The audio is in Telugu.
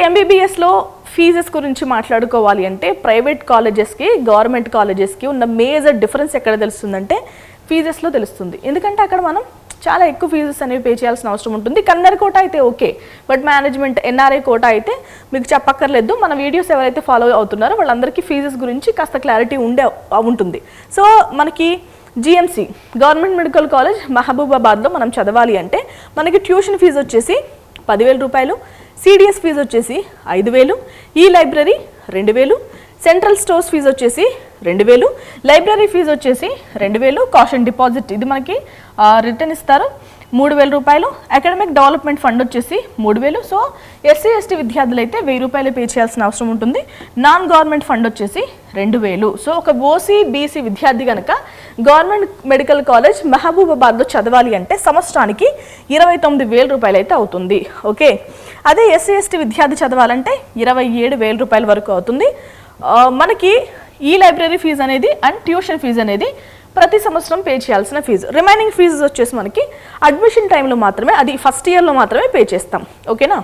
ఎంబీబీఎస్లో ఫీజెస్ గురించి మాట్లాడుకోవాలి అంటే ప్రైవేట్ కాలేజెస్కి గవర్నమెంట్ కాలేజెస్కి ఉన్న మేజర్ డిఫరెన్స్ ఎక్కడ తెలుస్తుందంటే ఫీజెస్లో తెలుస్తుంది. ఎందుకంటే అక్కడ మనం చాలా ఎక్కువ ఫీజెస్ అనేవి పే చేయాల్సిన అవసరం ఉంటుంది. కన్నర్ కోటా అయితే okay, but management NRI quota అయితే మీకు చెప్పక్కర్లేదు. మన వీడియోస్ ఎవరైతే ఫాలో అవుతున్నారో వాళ్ళందరికీ ఫీజెస్ గురించి కాస్త క్లారిటీ ఉంటుంది. సో మనకి జిఎంసి గవర్నమెంట్ మెడికల్ కాలేజ్ మహబూబాబాద్లో మనం చదవాలి అంటే మనకి ట్యూషన్ ఫీజు వచ్చేసి 10,000 రూపాయలు, సిడిఎస్ ఫీజు వచ్చేసి 5,000, ఈ లైబ్రరీ 2,000, సెంట్రల్ స్టోర్స్ ఫీజు వచ్చేసి 2,000, లైబ్రరీ ఫీజు వచ్చేసి 2,000, కాషన్ డిపాజిట్ ఇది మనకి రిటర్న్ ఇస్తారు 3,000 రూపాయలు, అకాడమిక్ డెవలప్మెంట్ ఫండ్ వచ్చేసి 3,000. సో ఎస్సీ ఎస్టీ విద్యార్థులు అయితే 1,000 రూపాయలు పే చేయాల్సిన అవసరం ఉంటుంది. నాన్ గవర్నమెంట్ ఫండ్ వచ్చేసి 2,000. సో ఒక ఓసీ బీసీ విద్యార్థి కనుక గవర్నమెంట్ మెడికల్ కాలేజ్ మహబూబాబాద్లో చదవాలి అంటే సంవత్సరానికి 29,000 రూపాయలు అయితే అవుతుంది. ఓకే, అదే ఎస్సీ ఎస్టీ విద్యార్థి చదవాలంటే 27,000 రూపాయల వరకు అవుతుంది. మనకి ఈ లైబ్రరీ ఫీజు అనేది అండ్ ట్యూషన్ ఫీజు అనేది ప్రతి సంవత్సరం పే చేయాల్సిన ఫీజు. రిమైనింగ్ ఫీజు వచ్చేసి మనకి అడ్మిషన్ టైంలో మాత్రమే, అది ఫస్ట్ ఇయర్లో మాత్రమే పే చేస్తాం. ఓకేనా.